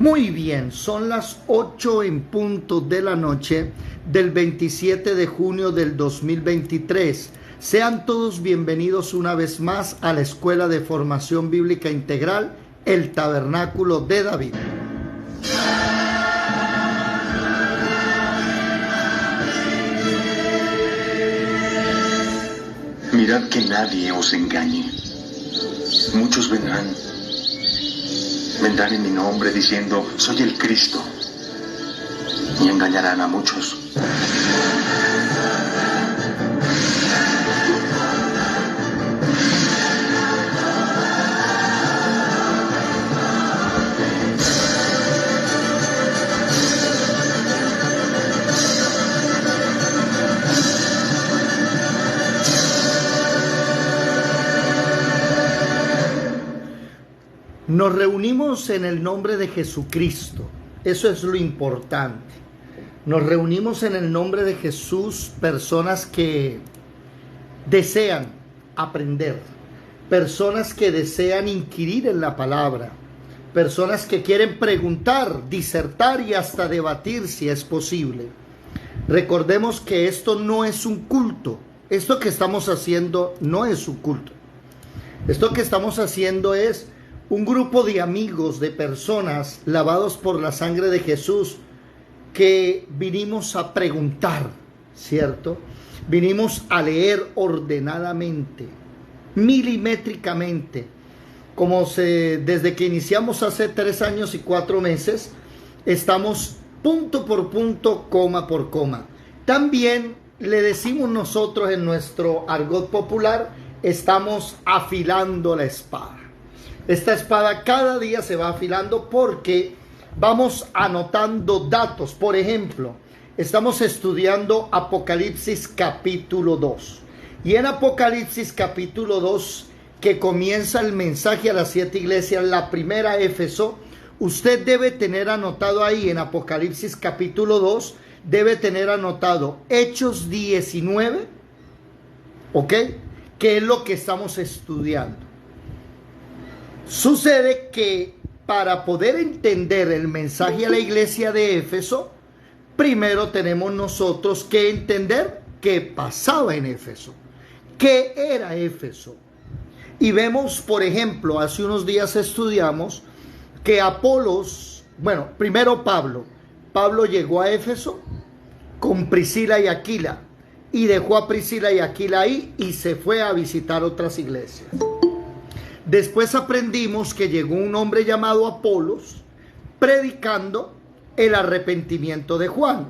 Muy bien, son las 8 en punto de la noche del 27 de junio del 2023. Sean todos bienvenidos una vez más a la Escuela de Formación Bíblica Integral, el Tabernáculo de David. Mirad que nadie os engañe. Muchos vendrán en mi nombre diciendo, soy el Cristo, y engañarán a muchos. Nos reunimos en el nombre de Jesucristo, eso es lo importante. Nos reunimos en el nombre de Jesús, personas que desean aprender, personas que desean inquirir en la palabra, personas que quieren preguntar, disertar y hasta debatir si es posible. Recordemos que esto no es un culto, esto que estamos haciendo no es un culto. Esto que estamos haciendo es un grupo de amigos, de personas lavados por la sangre de Jesús que vinimos a preguntar, ¿cierto? Vinimos a leer ordenadamente, milimétricamente, desde que iniciamos hace 3 años y 4 meses, estamos punto por punto, coma por coma. También le decimos nosotros en nuestro argot popular, estamos afilando la espada. Esta espada cada día se va afilando porque vamos anotando datos. Por ejemplo, estamos estudiando Apocalipsis capítulo 2. Y en Apocalipsis capítulo 2, que comienza el mensaje a las 7 iglesias, la primera Éfeso, usted debe tener anotado ahí en Apocalipsis capítulo 2, debe tener anotado Hechos 19, ¿ok? Que es lo que estamos estudiando. Sucede que para poder entender el mensaje a la iglesia de Éfeso, primero tenemos nosotros que entender qué pasaba en Éfeso, qué era Éfeso. Y vemos, por ejemplo, hace unos días estudiamos que primero Pablo llegó a Éfeso con Priscila y Aquila y dejó a Priscila y Aquila ahí y se fue a visitar otras iglesias. Después aprendimos que llegó un hombre llamado Apolos predicando el arrepentimiento de Juan.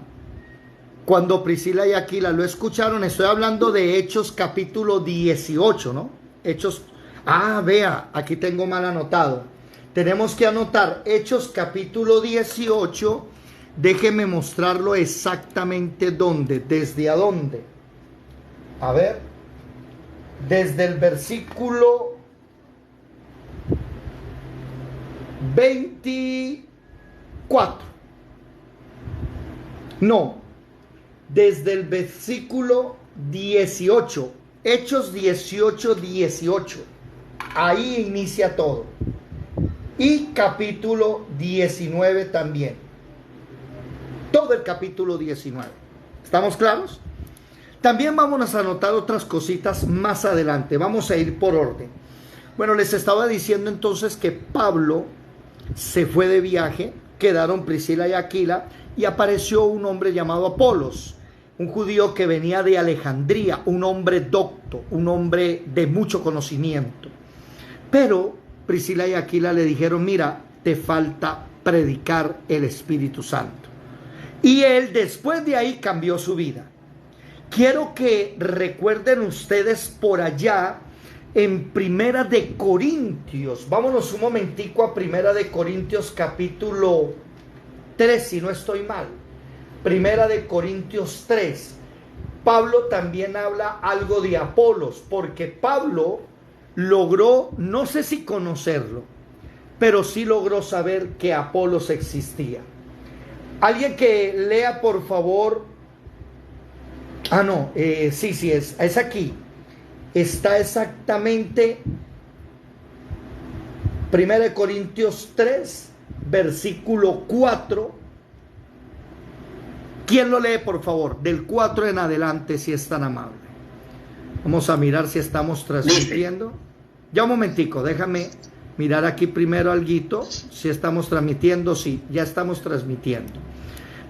Cuando Priscila y Aquila lo escucharon, estoy hablando de Hechos capítulo 18, ¿no? Vea, aquí tengo mal anotado. Tenemos que anotar Hechos capítulo 18. Déjeme mostrarlo exactamente dónde, desde a dónde. A ver, desde el versículo 24. No, desde el versículo 18. Hechos 18. Ahí inicia todo. Y capítulo 19 también. Todo el capítulo 19. ¿Estamos claros? También vamos a anotar otras cositas más adelante. Vamos a ir por orden. Bueno, les estaba diciendo entonces que Pablo se fue de viaje, quedaron Priscila y Aquila y apareció un hombre llamado Apolos, un judío que venía de Alejandría, un hombre docto, un hombre de mucho conocimiento. Pero Priscila y Aquila le dijeron, mira, te falta predicar el Espíritu Santo. Y él después de ahí cambió su vida. Quiero que recuerden ustedes por allá en Primera de Corintios, vámonos un momentico a Primera de Corintios capítulo 3, si no estoy mal. Primera de Corintios 3. Pablo también habla algo de Apolos, porque Pablo logró, no sé si conocerlo, pero sí logró saber que Apolos existía. Alguien que lea por favor. Sí, es aquí. Está exactamente 1 Corintios 3, versículo 4. ¿Quién lo lee, por favor? Del 4 en adelante, si es tan amable. Vamos a mirar si estamos transmitiendo. Ya un momentico, déjame mirar aquí primero alguito, si estamos transmitiendo. Sí, ya estamos transmitiendo.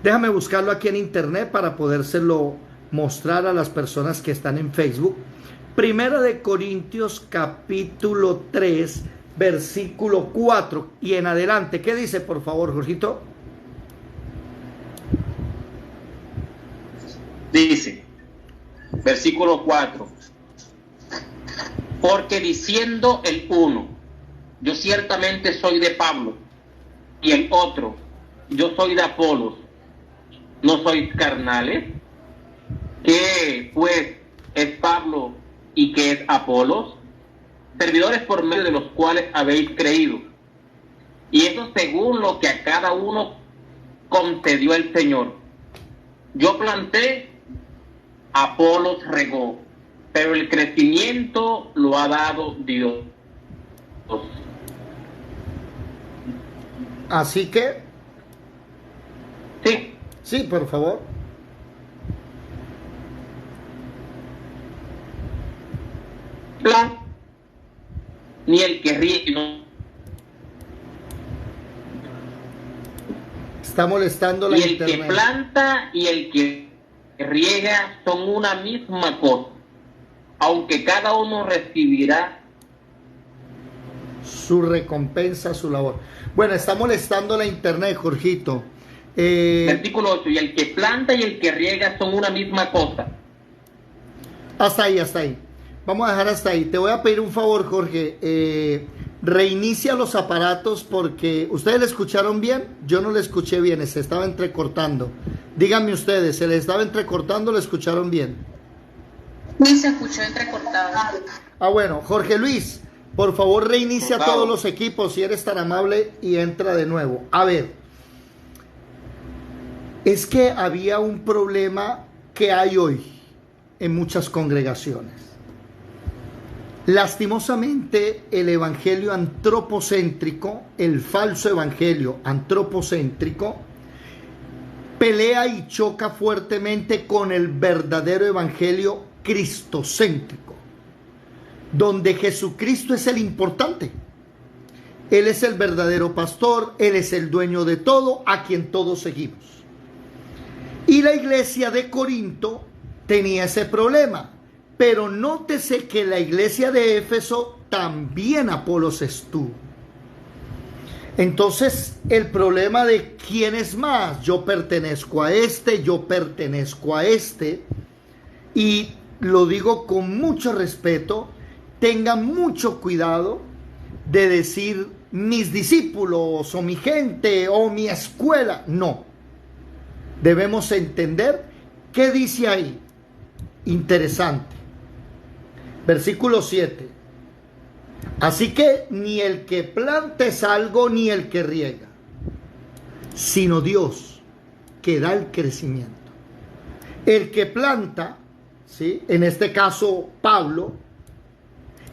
Déjame buscarlo aquí en internet para podérselo mostrar a las personas que están en Facebook. Primera de Corintios capítulo 3, versículo 4 y en adelante. ¿Qué dice, por favor, Jorgito? Dice, versículo 4: porque diciendo el uno, yo ciertamente soy de Pablo, y el otro, yo soy de Apolos, ¿no sois carnales? ¿Qué pues es Pablo y qué es Apolos? Servidores por medio de los cuales habéis creído, y eso según lo que a cada uno concedió el Señor. Yo planté, Apolos regó, pero el crecimiento lo ha dado Dios. Así que, Sí, sí, por favor. plan, ni el que ríe, no. Está molestando la Y el internet. que planta y el que riega son una misma cosa, aunque cada uno recibirá Su recompensa, su labor. Bueno, está molestando la internet, Jorgito. versículo 8, y el que planta y el que riega son una misma cosa. Hasta ahí, hasta ahí. Vamos a dejar hasta ahí. Te voy a pedir un favor, Jorge. Reinicia los aparatos porque ustedes le escucharon bien. Yo no le escuché bien, se estaba entrecortando. Díganme ustedes, ¿se le estaba entrecortando o le escucharon bien? Sí, se escuchó entrecortado. Ah, bueno, Jorge Luis, por favor reinicia Por favor. todos los equipos si eres tan amable y entra de nuevo. A ver, es que había un problema que hay hoy en muchas congregaciones. Lastimosamente, el evangelio antropocéntrico, el falso evangelio antropocéntrico, pelea y choca fuertemente con el verdadero evangelio cristocéntrico, donde Jesucristo es el importante. Él es el verdadero pastor, Él es el dueño de todo, a quien todos seguimos. Y la iglesia de Corinto tenía ese problema. Pero nótese que la iglesia de Éfeso también Apolos estuvo. Entonces, el problema de quién es más, yo pertenezco a este, yo pertenezco a este, y lo digo con mucho respeto, tengan mucho cuidado de decir mis discípulos o mi gente o mi escuela. No, debemos entender qué dice ahí. Interesante. Versículo 7. Así que ni el que planta es algo, ni el que riega, sino Dios que da el crecimiento. El que planta, ¿sí?, en este caso Pablo,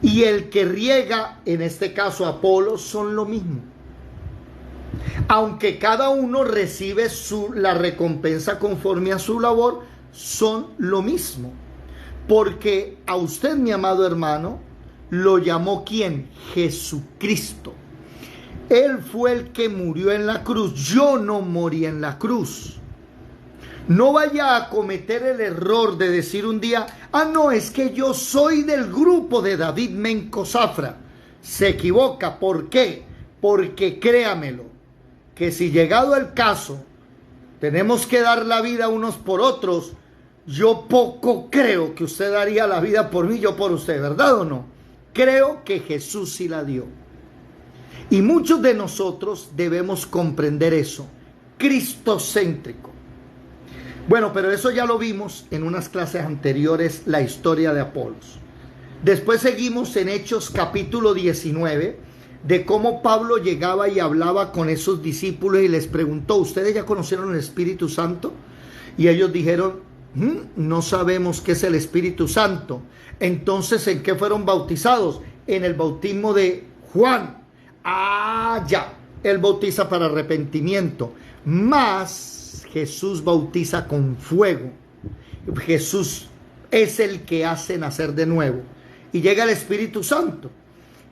y el que riega, en este caso Apolo, son lo mismo. Aunque cada uno recibe la recompensa conforme a su labor, son lo mismo. Porque a usted, mi amado hermano, lo llamó ¿quién? Jesucristo. Él fue el que murió en la cruz. Yo no morí en la cruz. No vaya a cometer el error de decir un día, no, es que yo soy del grupo de David Menco Zafra. Se equivoca. ¿Por qué? Porque créamelo, que si llegado el caso tenemos que dar la vida unos por otros, yo poco creo que usted daría la vida por mí, yo por usted, ¿verdad o no? Creo que Jesús sí la dio. Y muchos de nosotros debemos comprender eso, cristocéntrico. Bueno, pero eso ya lo vimos en unas clases anteriores, la historia de Apolos. Después seguimos en Hechos capítulo 19, de cómo Pablo llegaba y hablaba con esos discípulos y les preguntó, ¿ustedes ya conocieron el Espíritu Santo? Y ellos dijeron, no sabemos qué es el Espíritu Santo. Entonces, ¿en qué fueron bautizados? En el bautismo de Juan. Ya. Él bautiza para arrepentimiento, mas Jesús bautiza con fuego. Jesús es el que hace nacer de nuevo. Y llega el Espíritu Santo.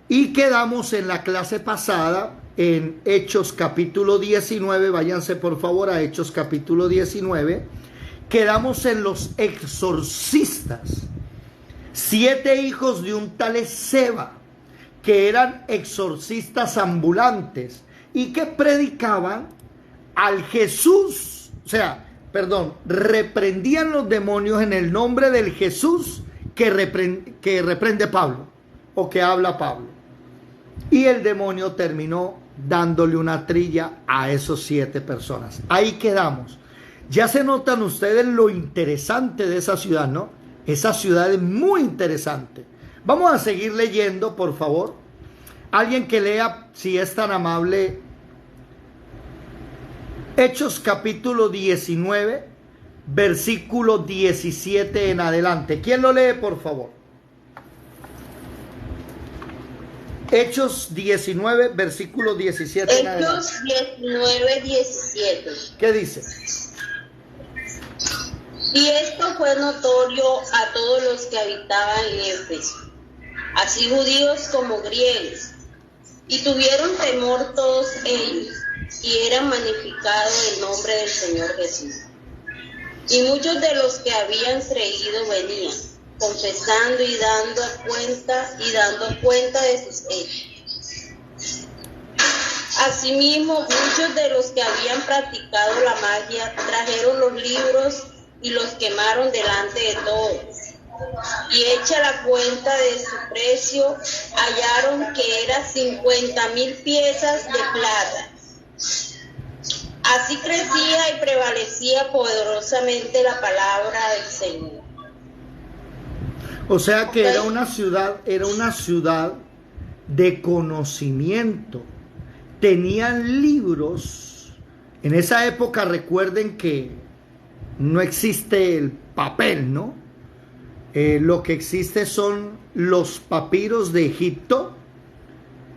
Y quedamos en la clase pasada en Hechos capítulo 19. Váyanse por favor a Hechos capítulo 19. Quedamos en los exorcistas. 7 hijos de un tal Esceva, que eran exorcistas ambulantes y que predicaban al Jesús, reprendían los demonios en el nombre del Jesús que reprende Pablo o que habla Pablo. Y el demonio terminó dándole una trilla a esos 7 personas. Ahí quedamos. Ya se notan ustedes lo interesante de esa ciudad, ¿no? Esa ciudad es muy interesante. Vamos a seguir leyendo, por favor. Alguien que lea, si es tan amable, Hechos capítulo 19, versículo 17 en adelante. ¿Quién lo lee, por favor? Hechos 19, versículo 17 en adelante. Hechos 19, 17. ¿Qué dice? Y esto fue notorio a todos los que habitaban en Éfeso, así judíos como griegos, y tuvieron temor todos ellos, y era magnificado el nombre del Señor Jesús. Y muchos de los que habían creído venían, confesando y dando cuenta de sus hechos. Asimismo, muchos de los que habían practicado la magia trajeron los libros y los quemaron delante de todos. Y hecha la cuenta de su precio, hallaron que era 50,000 piezas de plata. Así crecía y prevalecía poderosamente la palabra del Señor. O sea que era una ciudad de conocimiento. Tenían libros. En esa época recuerden que no existe el papel, ¿no? Lo que existe son los papiros de Egipto,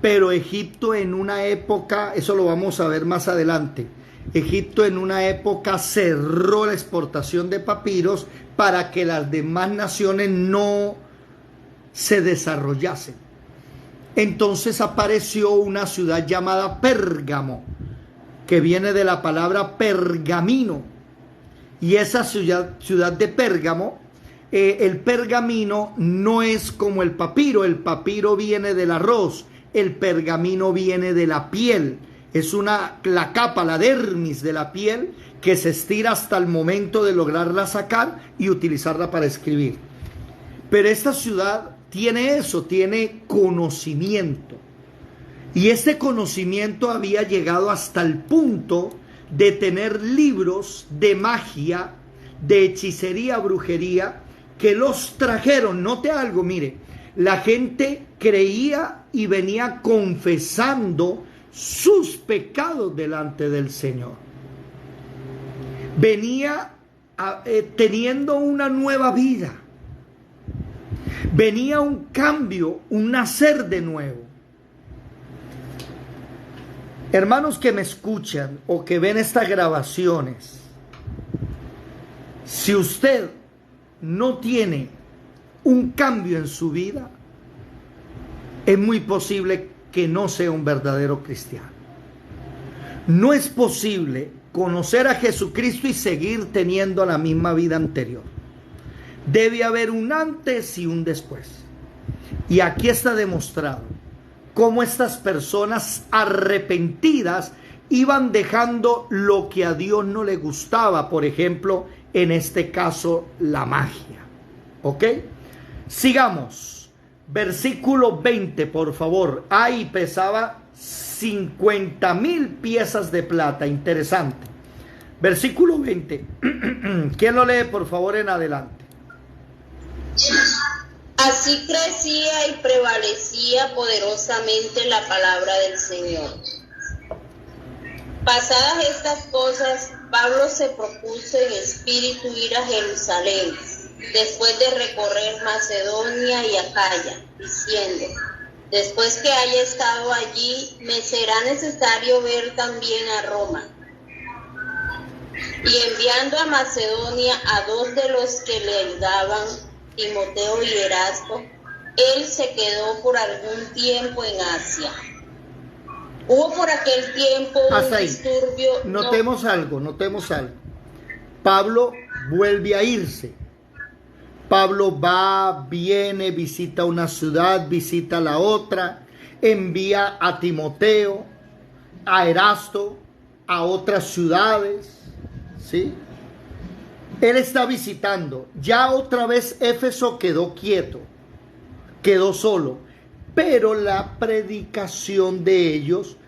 pero Egipto en una época, eso lo vamos a ver más adelante, Egipto en una época cerró la exportación de papiros para que las demás naciones no se desarrollasen. Entonces apareció una ciudad llamada Pérgamo, que viene de la palabra pergamino. Y esa ciudad de Pérgamo, el pergamino no es como el papiro viene del arroz, el pergamino viene de la piel, es la capa, la dermis de la piel que se estira hasta el momento de lograrla sacar y utilizarla para escribir. Pero esta ciudad tiene eso, tiene conocimiento. Y este conocimiento había llegado hasta el punto de tener libros de magia, de hechicería, brujería, que los trajeron. Note algo, mire, la gente creía y venía confesando sus pecados delante del Señor. Venía teniendo una nueva vida. Venía un cambio, un nacer de nuevo. Hermanos que me escuchan o que ven estas grabaciones, si usted no tiene un cambio en su vida, es muy posible que no sea un verdadero cristiano. No es posible conocer a Jesucristo y seguir teniendo la misma vida anterior. Debe haber un antes y un después. Y aquí está demostrado cómo estas personas arrepentidas iban dejando lo que a Dios no le gustaba. Por ejemplo, en este caso, la magia. ¿Ok? Sigamos. Versículo 20, por favor. Ahí pesaba 50,000 piezas de plata. Interesante. Versículo 20. ¿Quién lo lee, por favor, en adelante? Así crecía y prevalecía poderosamente la palabra del Señor. Pasadas estas cosas, Pablo se propuso en espíritu ir a Jerusalén, después de recorrer Macedonia y Acaya, diciendo: Después que haya estado allí, me será necesario ver también a Roma. Y enviando a Macedonia a 2 de los que le ayudaban, Timoteo y Erasto, él se quedó por algún tiempo en Asia. Hubo por aquel tiempo un disturbio. Notemos algo. Pablo vuelve a irse. Pablo va, viene, visita una ciudad, visita la otra, envía a Timoteo, a Erasto, a otras ciudades, ¿sí? Él está visitando. Ya otra vez Éfeso quedó quieto, quedó solo, pero la predicación de ellos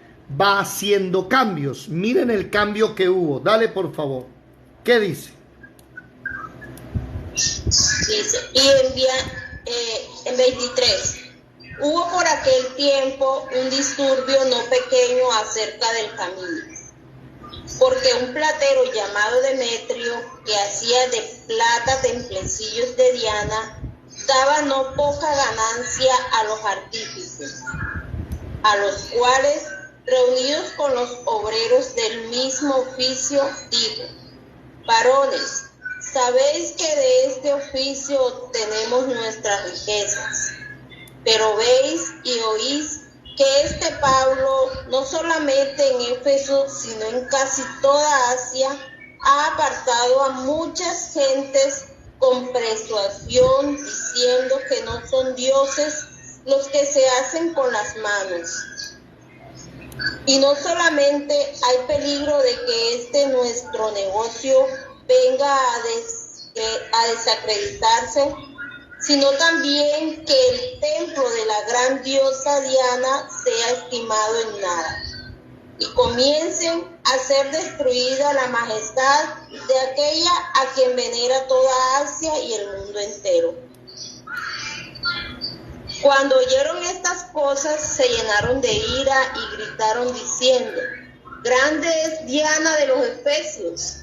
va haciendo cambios. Miren el cambio que hubo. Dale, por favor. ¿Qué dice? Dice, y en 23, hubo por aquel tiempo un disturbio no pequeño acerca del camino, porque un platero llamado Demetrio, que hacía de plata templecillos de Diana, daba no poca ganancia a los artífices, a los cuales, reunidos con los obreros del mismo oficio, dijo: varones, sabéis que de este oficio tenemos nuestras riquezas, pero veis y oís que este Pablo, no solamente en Éfeso, sino en casi toda Asia, ha apartado a muchas gentes con persuasión, diciendo que no son dioses los que se hacen con las manos. Y no solamente hay peligro de que nuestro negocio venga a desacreditarse, sino también que el templo de la gran diosa Diana sea estimado en nada, y comiencen a ser destruida la majestad de aquella a quien venera toda Asia y el mundo entero. Cuando oyeron estas cosas, se llenaron de ira y gritaron diciendo: grande es Diana de los Efesios.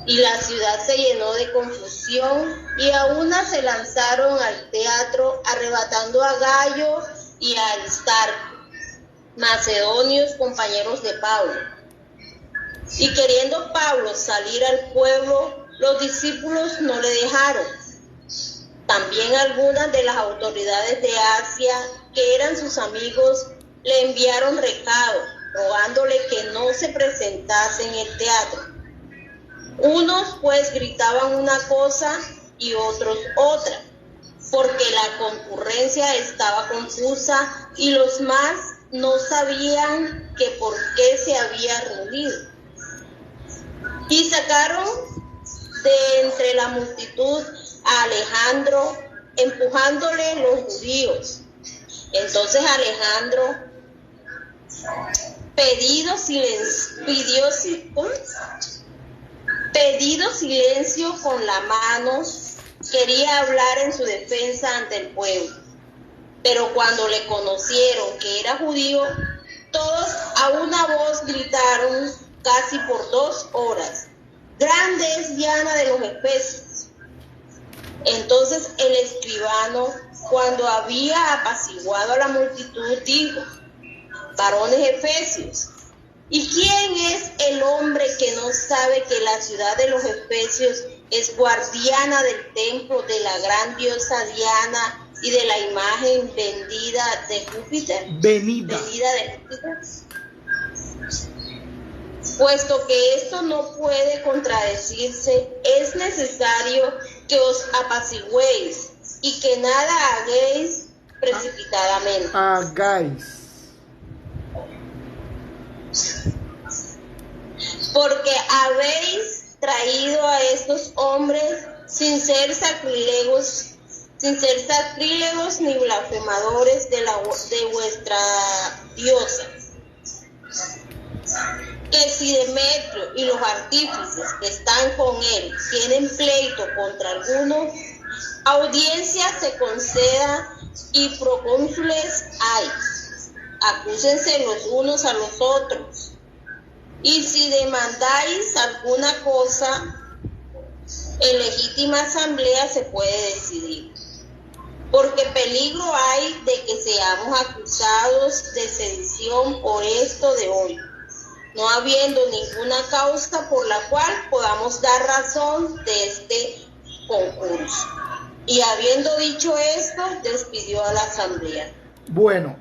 Y la ciudad se llenó de confusión, y a una se lanzaron al teatro, arrebatando a Gayo y a Aristarco, macedonios compañeros de Pablo. Y queriendo Pablo salir al pueblo, los discípulos no le dejaron. También algunas de las autoridades de Asia, que eran sus amigos, le enviaron recado, rogándole que no se presentase en el teatro. Unos pues gritaban una cosa y otros otra, porque la concurrencia estaba confusa y los más no sabían que por qué se había reunido. Y sacaron de entre la multitud a Alejandro, empujándole los judíos. Entonces Alejandro, pedido silencio con la mano, quería hablar en su defensa ante el pueblo. Pero cuando le conocieron que era judío, todos a una voz gritaron casi por 2 horas: grande es Diana de los Efesios. Entonces el escribano, cuando había apaciguado a la multitud, dijo: varones efesios, ¿y quién es el hombre que no sabe que la ciudad de los Efesios es guardiana del templo de la gran diosa Diana y de la imagen vendida de Júpiter? Venida de Júpiter. Puesto que esto no puede contradecirse, es necesario que os apaciguéis y que nada hagáis precipitadamente. Porque habéis traído a estos hombres sin ser sacrílegos ni blasfemadores de vuestra diosa. Que si Demetrio y los artífices que están con él tienen pleito contra alguno, audiencia se conceda y procónsules hay. Acúsense los unos a los otros. Y si demandáis alguna cosa, en legítima asamblea se puede decidir. porque peligro hay de que seamos acusados de sedición por esto de hoy, no habiendo ninguna causa por la cual podamos dar razón de este concurso. Y habiendo dicho esto, despidió a la asamblea. Bueno,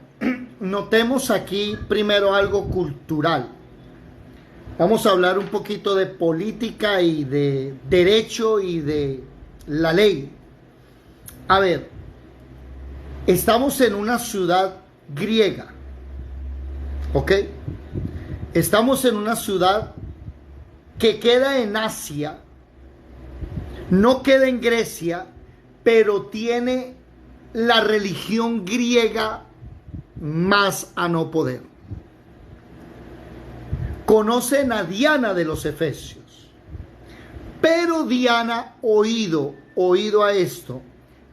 notemos aquí primero algo cultural. Vamos a hablar un poquito de política y de derecho y de la ley. A ver, estamos en una ciudad griega, ¿ok? Estamos en una ciudad que queda en Asia, no queda en Grecia, pero tiene la religión griega más a no poder. Conocen a Diana de los Efesios, pero Diana, oído a esto,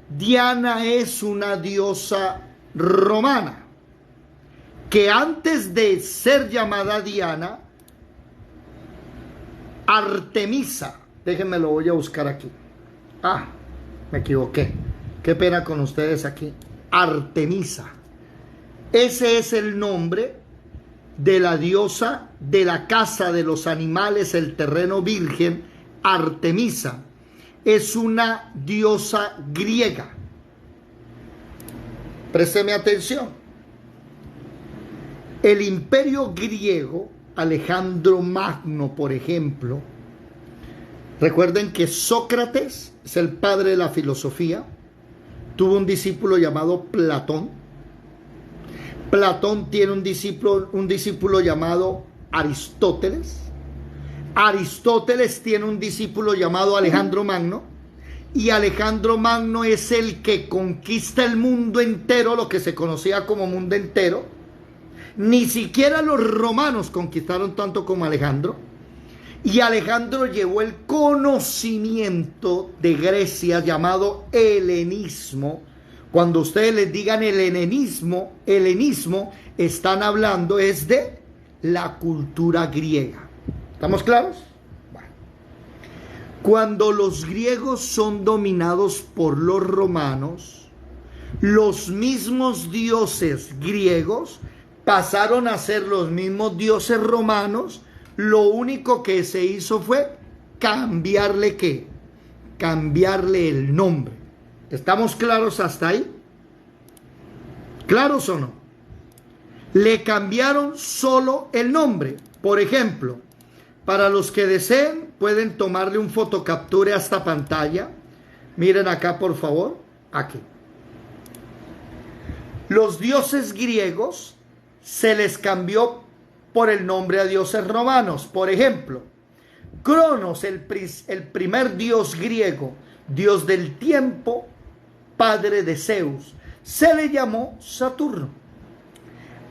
Diana es una diosa romana, que antes de ser llamada Diana, Artemisa, déjenme lo voy a buscar aquí. Me equivoqué. Qué pena con ustedes aquí. Artemisa. Ese es el nombre de la diosa de la casa de los animales, el terreno virgen, Artemisa. Es una diosa griega. Présteme atención. El imperio griego, Alejandro Magno, por ejemplo, recuerden que Sócrates es el padre de la filosofía, tuvo un discípulo llamado Platón. Platón tiene un discípulo llamado Aristóteles. Aristóteles tiene un discípulo llamado Alejandro Magno. Y Alejandro Magno es el que conquista el mundo entero, lo que se conocía como mundo entero. Ni siquiera los romanos conquistaron tanto como Alejandro. Y Alejandro llevó el conocimiento de Grecia llamado helenismo. Cuando ustedes les digan el helenismo, están hablando es de la cultura griega. ¿Estamos claros? Bueno. Cuando los griegos son dominados por los romanos, los mismos dioses griegos pasaron a ser los mismos dioses romanos. Lo único que se hizo fue cambiarle ¿qué? Cambiarle el nombre. ¿Estamos claros hasta ahí? ¿Claros o no? Le cambiaron solo el nombre. Por ejemplo, para los que deseen, pueden tomarle un fotocapture a esta pantalla. Miren acá, por favor. Aquí. Los dioses griegos se les cambió por el nombre a dioses romanos. Por ejemplo, Cronos, el primer dios griego, dios del tiempo, padre de Zeus, se le llamó Saturno.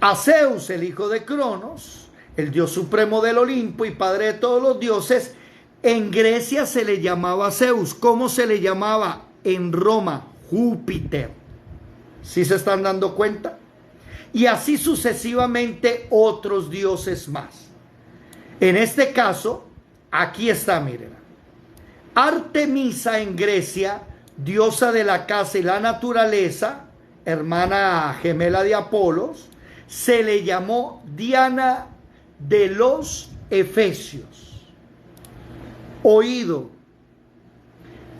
A Zeus, el hijo de Cronos, el dios supremo del Olimpo y padre de todos los dioses, en Grecia se le llamaba Zeus. ¿Cómo se le llamaba en Roma? Júpiter. ¿Sí se están dando cuenta? Y así sucesivamente otros dioses más. En este caso, aquí está, miren. Artemisa en Grecia, diosa de la casa y la naturaleza, hermana gemela de Apolos, se le llamó Diana de los Efesios. Oído,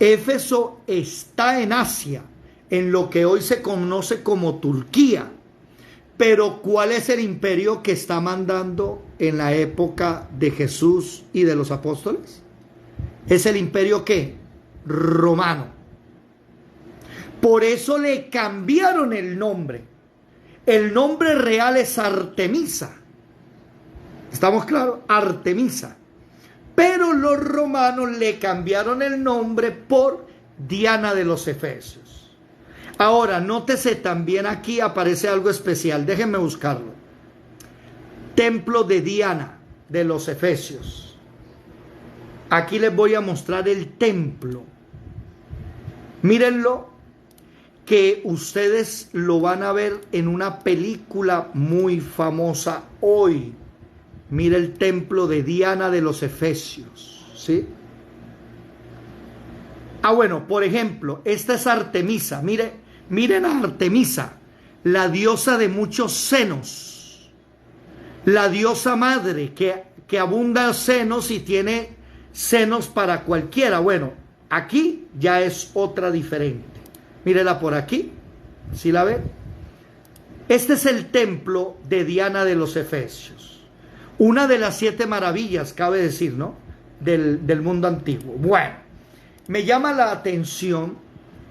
Éfeso está en Asia, en lo que hoy se conoce como Turquía. Pero ¿cuál es el imperio que está mandando en la época de Jesús y de los apóstoles? Es el imperio ¿qué? Romano. Por eso le cambiaron el nombre. El nombre real es Artemisa. ¿Estamos claros? Artemisa. Pero los romanos le cambiaron el nombre por Diana de los Efesios. Ahora, nótese también aquí aparece algo especial. Déjenme buscarlo. Templo de Diana de los Efesios. Aquí les voy a mostrar el templo. Mírenlo, que ustedes lo van a ver en una película muy famosa hoy. Mire el templo de Diana de los Efesios, ¿sí? Bueno, por ejemplo, esta es Artemisa. Mire Miren a Artemisa, la diosa de muchos senos, la diosa madre que abunda senos y tiene senos para cualquiera. Bueno, aquí ya es otra diferente. Mírela por aquí, ¿sí la ven? Este es el templo de Diana de los Efesios. Una de las 7 maravillas, cabe decir, ¿no? Del mundo antiguo. Bueno, me llama la atención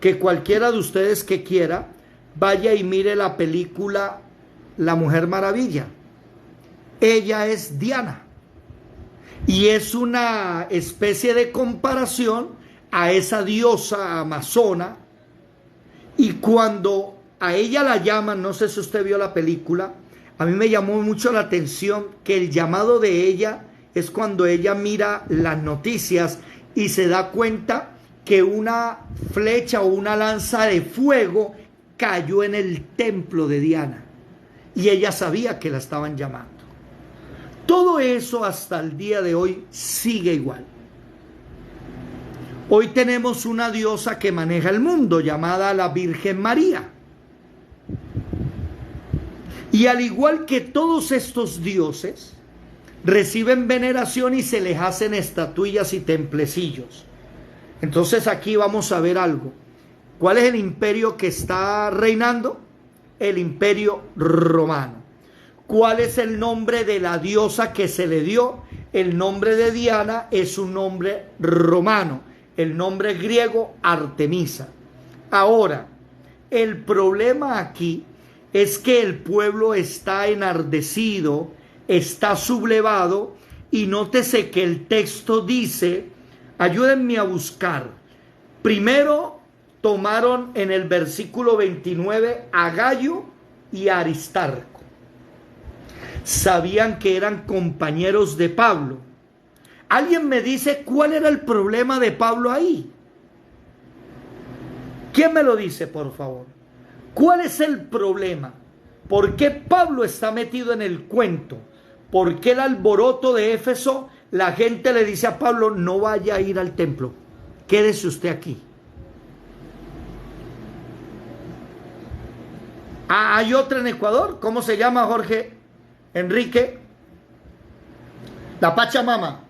que cualquiera de ustedes que quiera vaya y mire la película La Mujer Maravilla. Ella es Diana. Y es una especie de comparación a esa diosa amazona. Y cuando a ella la llaman, no sé si usted vio la película, a mí me llamó mucho la atención que el llamado de ella es cuando ella mira las noticias y se da cuenta que una flecha o una lanza de fuego cayó en el templo de Diana. Y ella sabía que la estaban llamando. Todo eso hasta el día de hoy sigue igual. Hoy tenemos una diosa que maneja el mundo llamada la Virgen María. Y al igual que todos estos dioses, reciben veneración y se les hacen estatuillas y templecillos. Entonces aquí vamos a ver algo. ¿Cuál es el imperio que está reinando? El Imperio Romano. ¿Cuál es el nombre de la diosa que se le dio? El nombre de Diana es un nombre romano. El nombre griego, Artemisa. Ahora, el problema aquí es que el pueblo está enardecido, está sublevado, y nótese que el texto dice, ayúdenme a buscar, primero tomaron en el versículo 29 a Gayo y a Aristarco. Sabían que eran compañeros de Pablo. ¿Alguien me dice cuál era el problema de Pablo ahí? ¿Quién me lo dice, por favor? ¿Cuál es el problema? ¿Por qué Pablo está metido en el cuento? ¿Por qué el alboroto de Éfeso? La gente le dice a Pablo, no vaya a ir al templo, quédese usted aquí. Ah, hay otra en Ecuador. ¿Cómo se llama, Jorge Enrique? La Pachamama.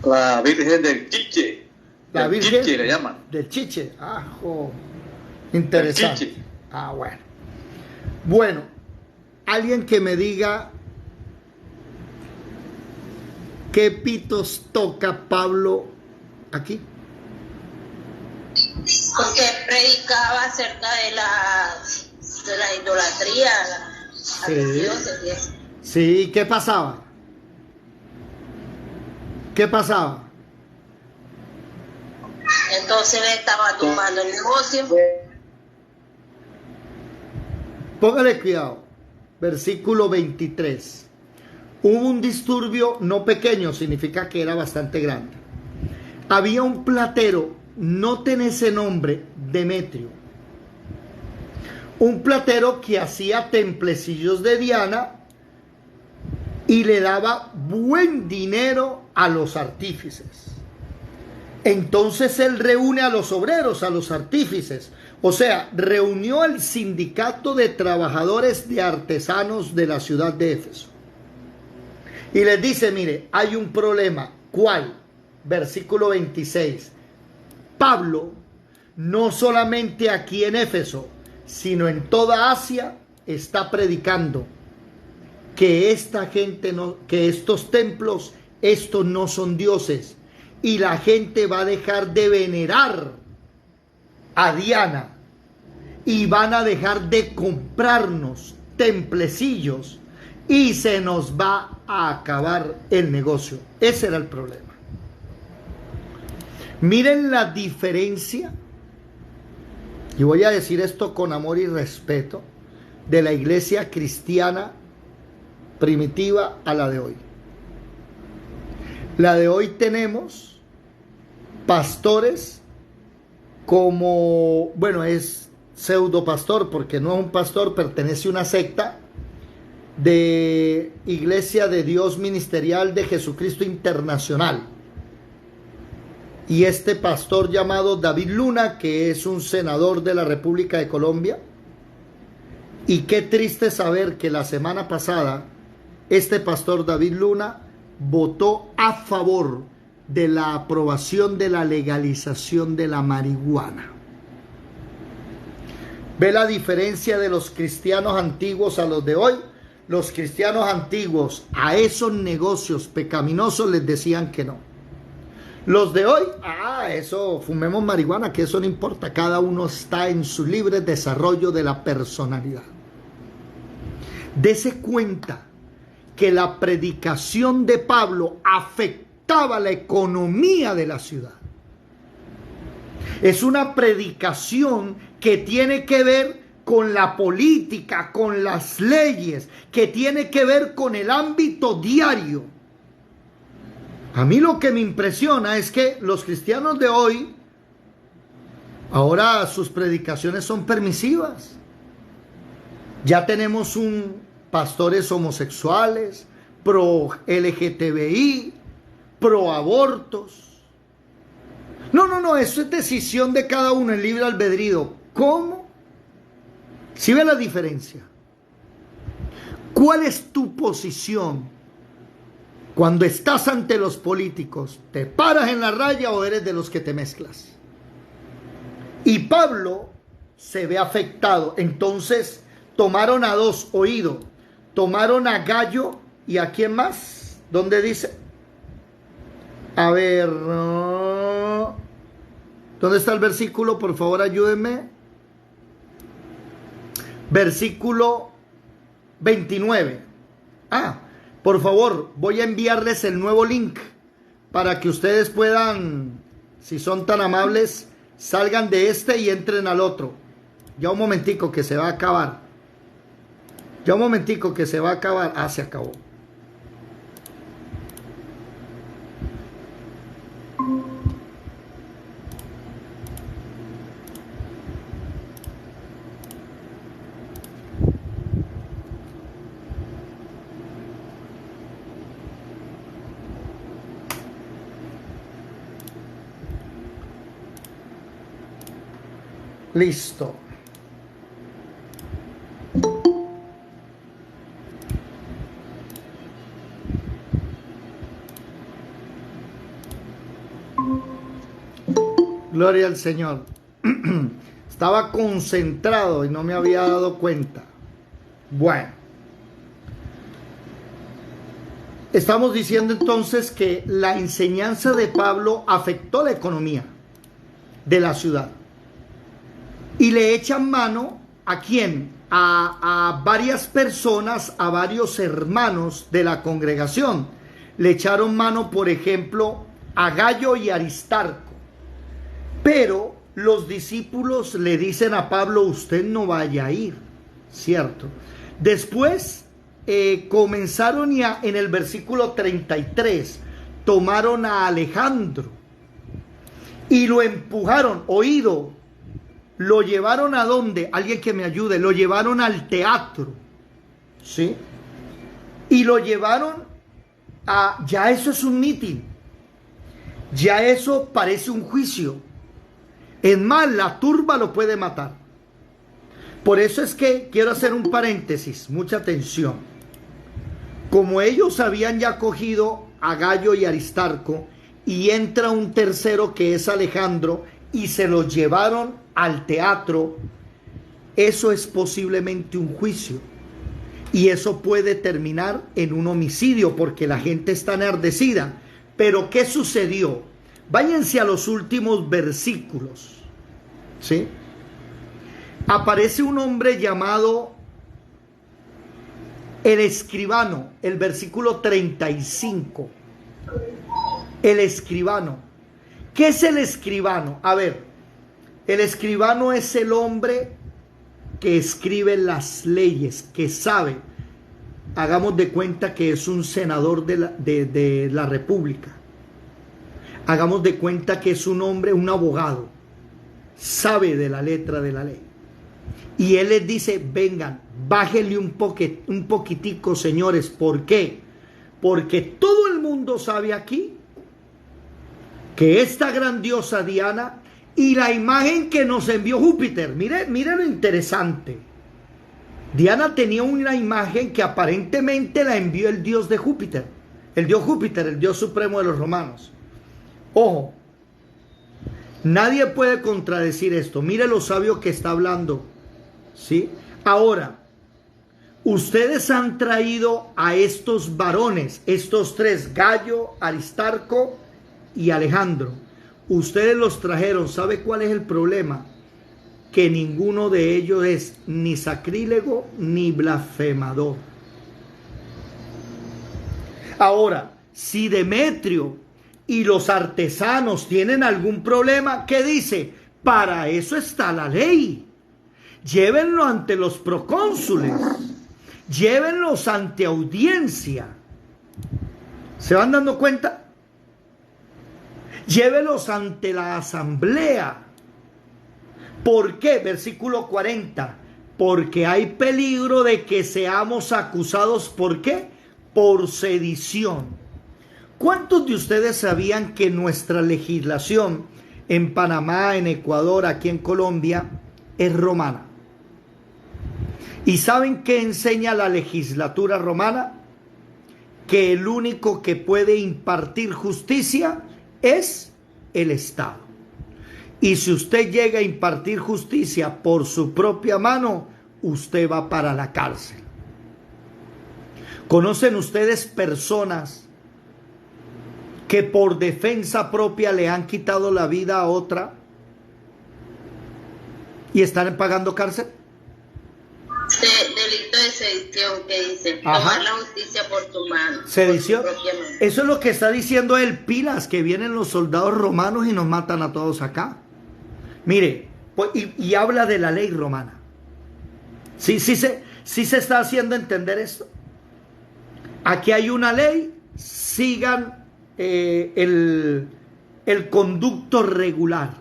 La Virgen del Chiche. La Virgen Chiche le llaman. del Chiche. Ah, interesante. Ah, bueno. Bueno, alguien que me diga qué pitos toca Pablo aquí. Porque predicaba acerca de la idolatría, a los dioses y eso. Sí, ¿qué pasaba? ¿Qué pasaba? Entonces le estaba tumbando el negocio. Póngale cuidado. Versículo 23. Hubo un disturbio no pequeño, significa que era bastante grande. Había un platero, noten ese nombre, Demetrio. Un platero que hacía templecillos de Diana y le daba buen dinero a los artífices. Entonces él reúne a los obreros, a los artífices. O sea, reunió al sindicato de trabajadores de artesanos de la ciudad de Éfeso. Y les dice, mire, hay un problema. ¿Cuál? Versículo 26. Pablo, no solamente aquí en Éfeso, sino en toda Asia, está predicando que esta gente no, que estos templos, estos no son dioses. Y la gente va a dejar de venerar a Diana y van a dejar de comprarnos templecillos y se nos va a acabar el negocio. Ese era el problema. Miren la diferencia, y voy a decir esto con amor y respeto, de la iglesia cristiana primitiva a la de hoy. La de hoy tenemos pastores como, bueno, es pseudo pastor porque no es un pastor, pertenece a una secta de Iglesia de Dios Ministerial de Jesucristo Internacional. y este pastor llamado David Luna, que es un senador de la República de Colombia. Y qué triste saber que la semana pasada este pastor David Luna votó a favor de la aprobación de la legalización de la marihuana. ¿Ve la diferencia de los cristianos antiguos a los de hoy? Los cristianos antiguos a esos negocios pecaminosos les decían que no. Los de hoy, eso, fumemos marihuana, que eso no importa. Cada uno está en su libre desarrollo de la personalidad. Dese cuenta que la predicación de Pablo afectaba la economía de la ciudad. Es una predicación que tiene que ver con la política, con las leyes, que tiene que ver con el ámbito diario. A mí lo que me impresiona es que los cristianos de hoy, ahora sus predicaciones son permisivas. Ya tenemos pastores homosexuales, pro LGTBI, pro abortos. No, eso es decisión de cada uno, el libre albedrío. ¿Cómo? ¿Sí ve la diferencia? ¿Cuál es tu posición cuando estás ante los políticos? ¿Te paras en la raya o eres de los que te mezclas? Y Pablo se ve afectado. Entonces tomaron a dos, oído, tomaron a Gallo y a quién más. ¿Dónde dice? A ver, ¿dónde está el versículo? Por favor, ayúdenme. Versículo 29. Por favor, voy a enviarles el nuevo link para que ustedes puedan, si son tan amables, salgan de este y entren al otro. Ya un momentico que se va a acabar. Ya un momentico que se va a acabar. Se acabó. Listo. Gloria al Señor. Estaba concentrado y no me había dado cuenta. Bueno. Estamos diciendo entonces que la enseñanza de Pablo afectó la economía de la ciudad. Y le echan mano, ¿a quién? A varias personas, a varios hermanos de la congregación. Le echaron mano, por ejemplo, a Gallo y Aristarco. Pero los discípulos le dicen a Pablo, usted no vaya a ir, ¿cierto? Después comenzaron ya en el versículo 33, tomaron a Alejandro y lo empujaron, oído. Lo llevaron ¿a dónde? Alguien que me ayude. Lo llevaron al teatro, ¿sí? Y lo llevaron a... Ya eso es un mitin. Ya eso parece un juicio. Es más, la turba lo puede matar. Por eso es que quiero hacer un paréntesis. Mucha atención. Como ellos habían ya cogido a Gallo y Aristarco, y entra un tercero que es Alejandro, y se los llevaron al teatro, eso es posiblemente un juicio y eso puede terminar en un homicidio porque la gente está enardecida. Pero ¿qué sucedió? Váyanse a los últimos versículos, ¿sí? Aparece un hombre llamado el escribano, el versículo 35. El escribano. ¿Qué es el escribano? A ver, el escribano es el hombre que escribe las leyes, que sabe. Hagamos de cuenta que es un senador de la República. Hagamos de cuenta que es un hombre, un abogado. Sabe de la letra de la ley. Y él les dice, vengan, bájenle un poquitico, señores. ¿Por qué? Porque todo el mundo sabe aquí que esta grandiosa Diana y la imagen que nos envió Júpiter. Mire lo interesante. Diana tenía una imagen que aparentemente la envió el dios de Júpiter. El dios Júpiter, el dios supremo de los romanos. Ojo, nadie puede contradecir esto. Mire lo sabio que está hablando, ¿sí? Ahora, ustedes han traído a estos varones, estos tres, Gallo, Aristarco y Alejandro. Ustedes los trajeron. ¿Sabe cuál es el problema? Que ninguno de ellos es ni sacrílego ni blasfemador. Ahora, si Demetrio y los artesanos tienen algún problema, ¿qué dice? Para eso está la ley. Llévenlo ante los procónsules. Llévenlos ante audiencia. ¿Se van dando cuenta? Llévenlos ante la asamblea. ¿Por qué? Versículo 40. Porque hay peligro de que seamos acusados. ¿Por qué? Por sedición. ¿Cuántos de ustedes sabían que nuestra legislación en Panamá, en Ecuador, aquí en Colombia, es romana? ¿Y saben qué enseña la legislatura romana? Que el único que puede impartir justicia es el Estado. Y si usted llega a impartir justicia por su propia mano, usted va para la cárcel. ¿Conocen ustedes personas que por defensa propia le han quitado la vida a otra y están pagando cárcel? Delito de sedición, que dice, tomar la justicia por tu mano. Sedición. Eso es lo que está diciendo él, pilas, que vienen los soldados romanos y nos matan a todos acá. Mire, pues, y habla de la ley romana. Sí se está haciendo entender esto. Aquí hay una ley, sigan el conducto regular.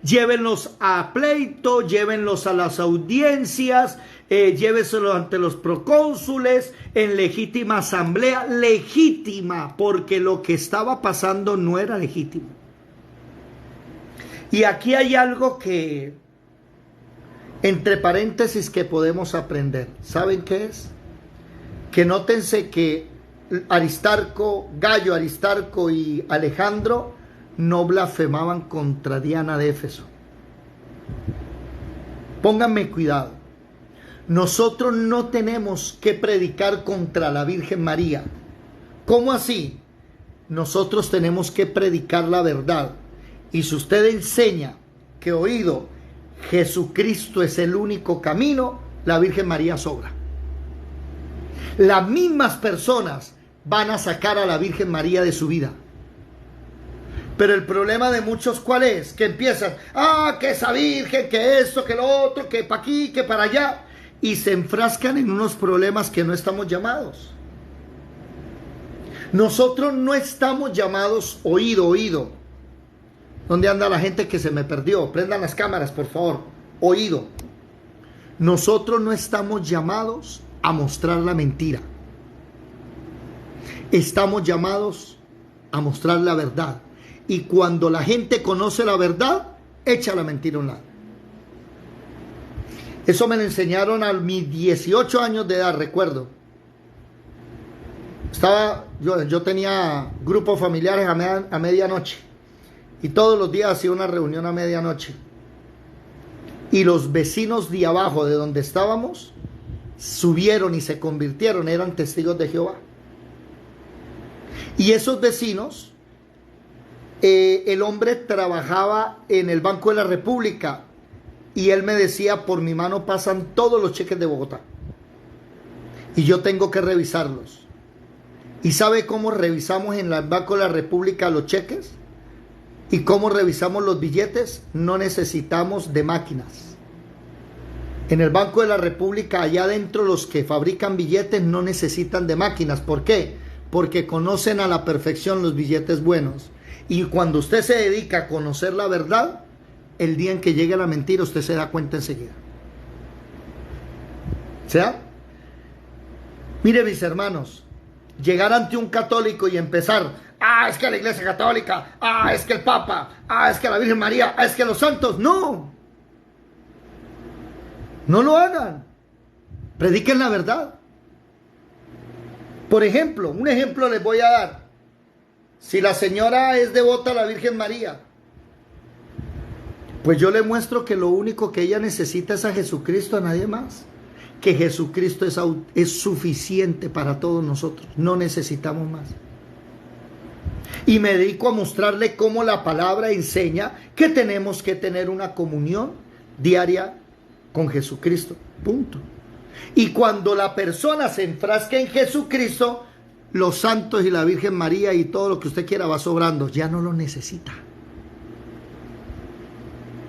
Llévenlos a pleito, llévenlos a las audiencias, llévenselos ante los procónsules, en legítima asamblea, legítima, porque lo que estaba pasando no era legítimo. Y aquí hay algo que, entre paréntesis, que podemos aprender. ¿Saben qué es? Que nótense que Aristarco, Gallo, Aristarco y Alejandro no blasfemaban contra Diana de Éfeso. Pónganme cuidado. Nosotros no tenemos que predicar contra la Virgen María. ¿Cómo así? Nosotros tenemos que predicar la verdad. Y si usted enseña que, oído, Jesucristo es el único camino, la Virgen María sobra. Las mismas personas van a sacar a la Virgen María de su vida. Pero el problema de muchos, ¿cuál es? Que empiezan, que esa Virgen, que esto, que lo otro, que para aquí, que para allá. Y se enfrascan en unos problemas que no estamos llamados. Nosotros no estamos llamados, oído. ¿Dónde anda la gente que se me perdió? Prendan las cámaras, por favor. Oído. Nosotros no estamos llamados a mostrar la mentira. Estamos llamados a mostrar la verdad. Y cuando la gente conoce la verdad, echa la mentira a un lado. Eso me lo enseñaron a mis 18 años de edad, recuerdo. Yo tenía grupos familiares a medianoche. Y todos los días hacía una reunión a medianoche. Y los vecinos de abajo de donde estábamos subieron y se convirtieron, eran testigos de Jehová. Y esos vecinos, el hombre trabajaba en el Banco de la República y él me decía, por mi mano pasan todos los cheques de Bogotá y yo tengo que revisarlos. ¿Y sabe cómo revisamos en el Banco de la República los cheques? ¿Y cómo revisamos los billetes? No necesitamos de máquinas. En el Banco de la República, allá adentro, los que fabrican billetes no necesitan de máquinas. ¿Por qué? Porque conocen a la perfección los billetes buenos. Y cuando usted se dedica a conocer la verdad, el día en que llegue la mentira, usted se da cuenta enseguida. ¿Sí? Mire, mis hermanos, llegar ante un católico y empezar, es que la Iglesia Católica, es que el Papa, es que la Virgen María, es que los santos. No lo hagan. Prediquen la verdad. Por ejemplo, un ejemplo les voy a dar. Si la señora es devota a la Virgen María, pues yo le muestro que lo único que ella necesita es a Jesucristo, a nadie más. Que Jesucristo es suficiente para todos nosotros. No necesitamos más. Y me dedico a mostrarle cómo la palabra enseña que tenemos que tener una comunión diaria con Jesucristo. Punto. Y cuando la persona se enfrasca en Jesucristo, los santos y la Virgen María y todo lo que usted quiera va sobrando. Ya no lo necesita.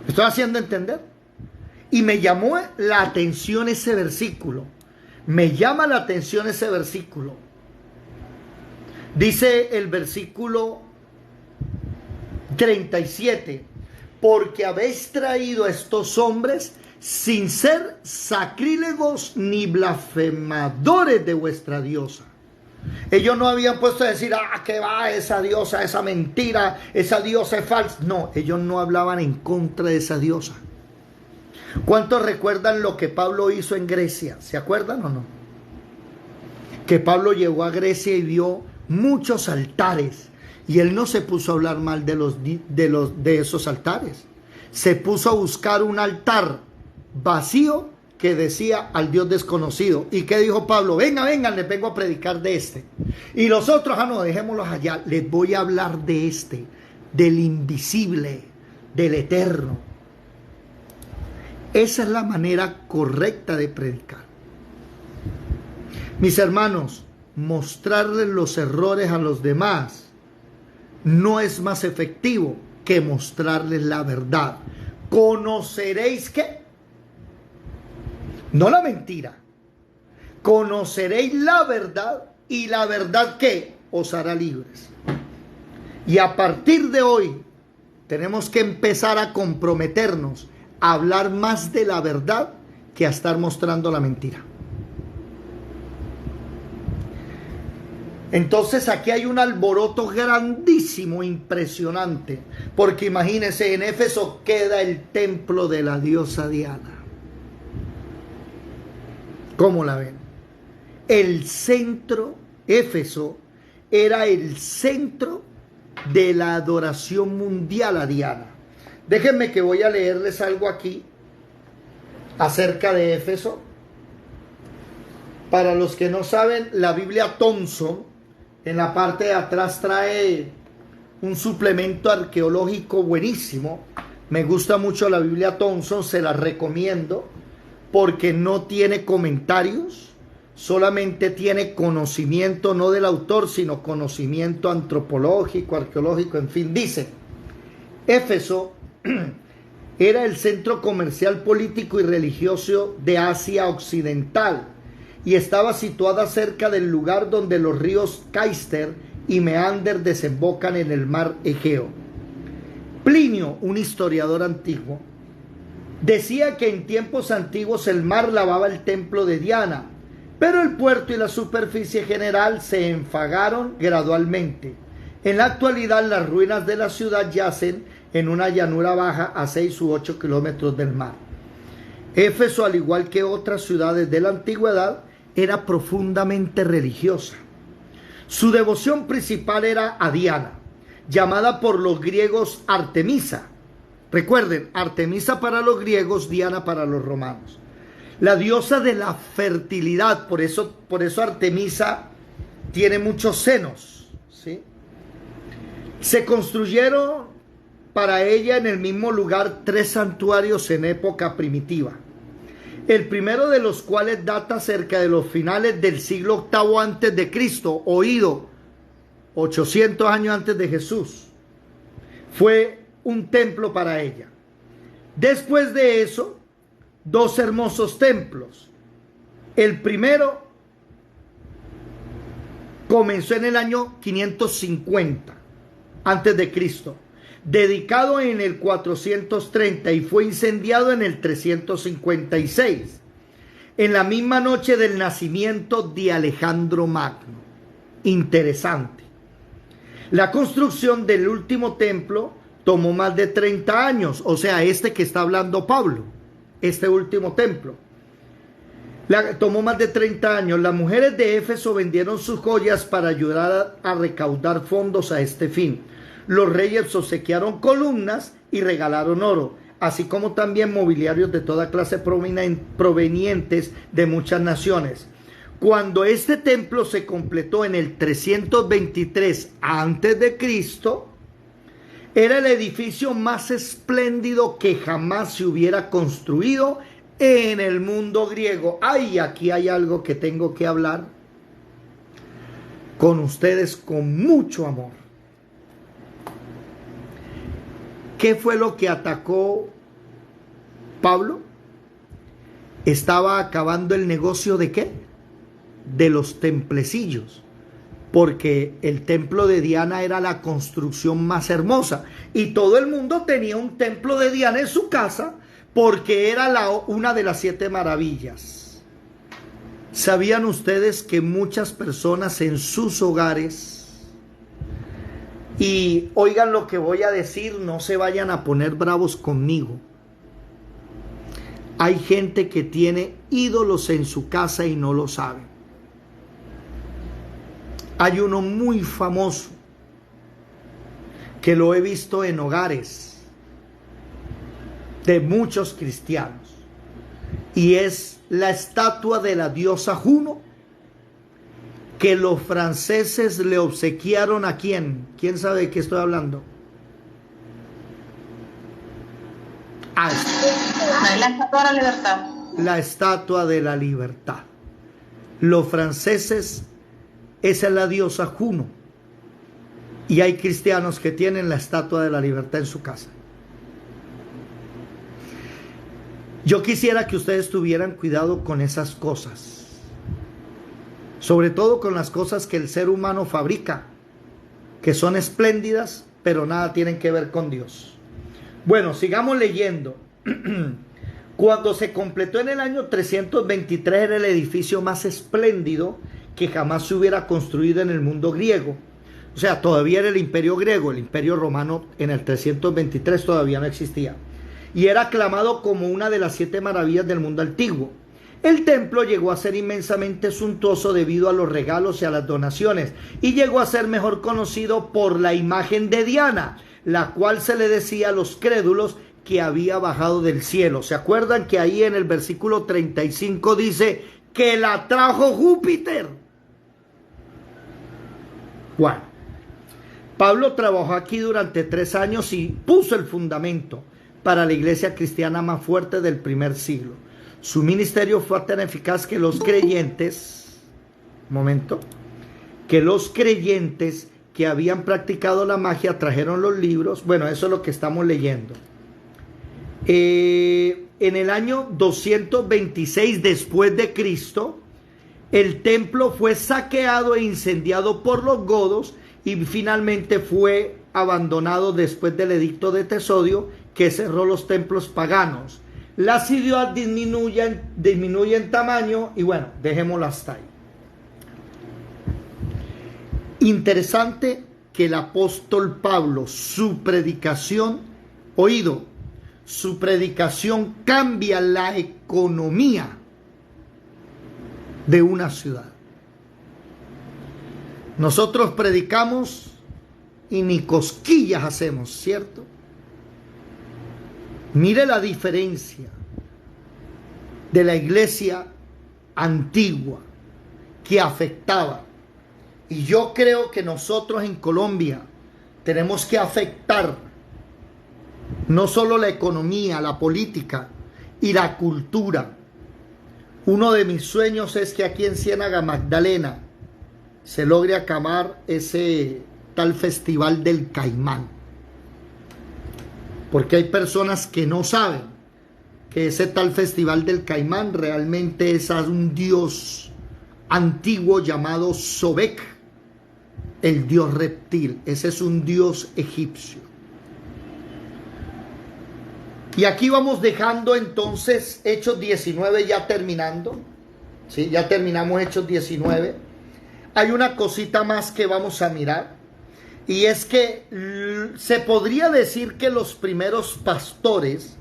¿Me estoy haciendo entender? Y me llamó la atención ese versículo. Me llama la atención ese versículo. Dice el versículo 37. Porque habéis traído a estos hombres sin ser sacrílegos ni blasfemadores de vuestra diosa. Ellos no habían puesto a decir, que va esa diosa, esa mentira, esa diosa es falsa. No, ellos no hablaban en contra de esa diosa. ¿Cuántos recuerdan lo que Pablo hizo en Grecia? ¿Se acuerdan o no? Que Pablo llegó a Grecia y vio muchos altares. Y él no se puso a hablar mal de esos altares. Se puso a buscar un altar vacío que decía al Dios desconocido. ¿Y qué dijo Pablo? Vengan, les vengo a predicar de este. Y los otros, no, dejémoslos allá. Les voy a hablar de este, del invisible, del eterno. Esa es la manera correcta de predicar. Mis hermanos, mostrarles los errores a los demás no es más efectivo que mostrarles la verdad. ¿Conoceréis qué? No la mentira. Conoceréis la verdad y la verdad ¿qué? Os hará libres. Y a partir de hoy tenemos que empezar a comprometernos a hablar más de la verdad que a estar mostrando la mentira. Entonces aquí hay un alboroto grandísimo, impresionante, porque imagínense, en Éfeso queda el templo de la diosa Diana. ¿Cómo la ven? El centro, Éfeso, era el centro de la adoración mundial a Diana. Déjenme que voy a leerles algo aquí acerca de Éfeso. Para los que no saben, la Biblia Thompson, en la parte de atrás trae un suplemento arqueológico buenísimo. Me gusta mucho la Biblia Thompson, se la recomiendo, porque no tiene comentarios, solamente tiene conocimiento, no del autor, sino conocimiento antropológico, arqueológico, en fin. Dice, Éfeso era el centro comercial, político y religioso de Asia Occidental y estaba situada cerca del lugar donde los ríos Caister y Meander desembocan en el mar Egeo. Plinio, un historiador antiguo, decía que en tiempos antiguos el mar lavaba el templo de Diana, pero el puerto y la superficie general se enfagaron gradualmente. En la actualidad las ruinas de la ciudad yacen en una llanura baja a 6 u 8 kilómetros del mar. Éfeso, al igual que otras ciudades de la antigüedad, era profundamente religiosa. Su devoción principal era a Diana, llamada por los griegos Artemisa. Recuerden, Artemisa para los griegos, Diana para los romanos. La diosa de la fertilidad, por eso Artemisa tiene muchos senos, ¿sí? Se construyeron para ella en el mismo lugar 3 santuarios en época primitiva. El primero de los cuales data cerca de los finales del siglo VIII antes de Cristo, oído 800 años antes de Jesús. Fue un templo para ella. Después de eso, 2 hermosos templos. El primero comenzó en el año 550 antes de Cristo, dedicado en el 430 y fue incendiado en el 356, en la misma noche del nacimiento de Alejandro Magno. Interesante. La construcción del último templo tomó más de 30 años, o sea, este que está hablando Pablo, este último templo. Tomó más de 30 años. Las mujeres de Éfeso vendieron sus joyas para ayudar a recaudar fondos a este fin. Los reyes obsequiaron columnas y regalaron oro, así como también mobiliarios de toda clase provenientes de muchas naciones. Cuando este templo se completó en el 323 a.C., era el edificio más espléndido que jamás se hubiera construido en el mundo griego. Ay, aquí hay algo que tengo que hablar con ustedes con mucho amor. ¿Qué fue lo que atacó Pablo? Estaba acabando el negocio ¿de qué? De los templecillos, porque el templo de Diana era la construcción más hermosa y todo el mundo tenía un templo de Diana en su casa porque era una de las 7 maravillas. ¿Sabían ustedes que muchas personas en sus hogares, y oigan lo que voy a decir, no se vayan a poner bravos conmigo, hay gente que tiene ídolos en su casa y no lo sabe? Hay uno muy famoso que lo he visto en hogares de muchos cristianos y es la estatua de la diosa Juno que los franceses le obsequiaron ¿a quién? ¿Quién sabe de qué estoy hablando? La estatua de la libertad. La estatua de la libertad. Los franceses, esa es la diosa Juno. Y hay cristianos que tienen la estatua de la libertad en su casa. Yo quisiera que ustedes tuvieran cuidado con esas cosas. Sobre todo con las cosas que el ser humano fabrica, que son espléndidas, pero nada tienen que ver con Dios. Bueno, sigamos leyendo. Cuando se completó en el año 323, era el edificio más espléndido que jamás se hubiera construido en el mundo griego. O sea, todavía era el imperio griego, el imperio romano en el 323 todavía no existía. Y era aclamado como una de las 7 maravillas del mundo antiguo. El templo llegó a ser inmensamente suntuoso debido a los regalos y a las donaciones, y llegó a ser mejor conocido por la imagen de Diana, la cual se le decía a los crédulos que había bajado del cielo. ¿Se acuerdan que ahí en el versículo 35 dice que la trajo Júpiter? Bueno, Pablo trabajó aquí durante 3 años y puso el fundamento para la iglesia cristiana más fuerte del primer siglo. Su ministerio fue tan eficaz que los creyentes, que habían practicado la magia trajeron los libros. Bueno, eso es lo que estamos leyendo. En el año 226 después de Cristo, el templo fue saqueado e incendiado por los godos y finalmente fue abandonado después del edicto de Tesodio, que cerró los templos paganos. La ciudad disminuye en tamaño y bueno, dejémoslo hasta ahí. Interesante que el apóstol Pablo, su predicación cambia la economía de una ciudad. Nosotros predicamos y ni cosquillas hacemos, ¿cierto? Mire la diferencia de la iglesia antigua que afectaba. Y yo creo que nosotros en Colombia tenemos que afectar no solo la economía, la política y la cultura. Uno de mis sueños es que aquí en Ciénaga Magdalena se logre acabar ese tal Festival del Caimán. Porque hay personas que no saben que ese tal Festival del Caimán realmente es a un dios antiguo llamado Sobek, el dios reptil. Ese es un dios egipcio. Y aquí vamos dejando entonces Hechos 19 ya terminando. ¿Sí? Ya terminamos Hechos 19. Hay una cosita más que vamos a mirar. Y es que se podría decir que los primeros pastores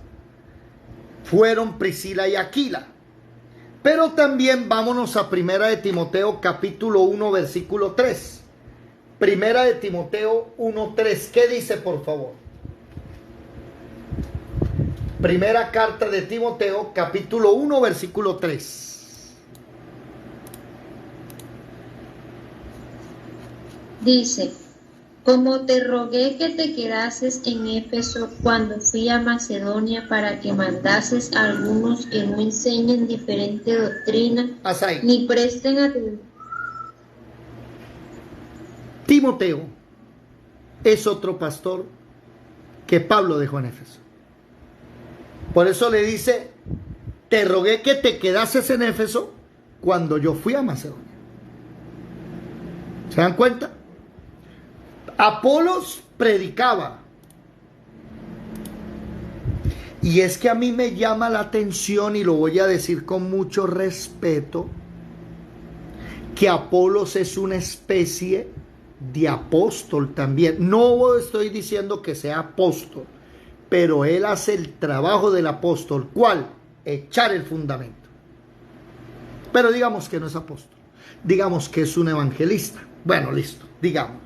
fueron Priscila y Aquila. Pero también vámonos a Primera de Timoteo capítulo 1 versículo 3. Primera de Timoteo 1:3. ¿Qué dice, por favor? Primera carta de Timoteo capítulo 1 versículo 3. Dice: como te rogué que te quedases en Éfeso cuando fui a Macedonia para que mandases a algunos que no enseñen diferente doctrina, ni presten atención. Timoteo es otro pastor que Pablo dejó en Éfeso. Por eso le dice: te rogué que te quedases en Éfeso cuando yo fui a Macedonia. ¿Se dan cuenta? Apolos predicaba. Y es que a mí me llama la atención, y lo voy a decir con mucho respeto, que Apolos es una especie de apóstol también. No estoy diciendo que sea apóstol, pero él hace el trabajo del apóstol. ¿Cuál? Echar el fundamento. Pero digamos que no es apóstol. Digamos que es un evangelista. Bueno, listo, digámoslo.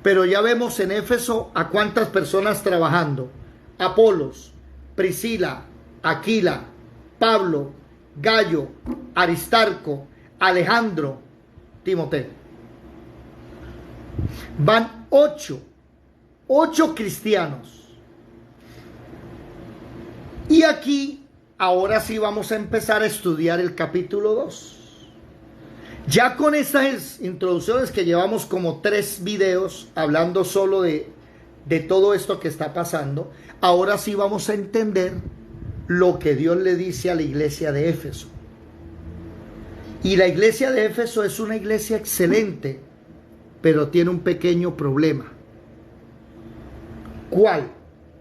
Pero ya vemos en Éfeso a cuántas personas trabajando: Apolos, Priscila, Aquila, Pablo, Gallo, Aristarco, Alejandro, Timoteo. Van 8 cristianos. Y aquí, ahora sí vamos a empezar a estudiar el capítulo 2. Ya con estas introducciones que llevamos como 3 videos hablando solo de todo esto que está pasando, ahora sí vamos a entender lo que Dios le dice a la iglesia de Éfeso. Y la iglesia de Éfeso es una iglesia excelente, pero tiene un pequeño problema. ¿Cuál?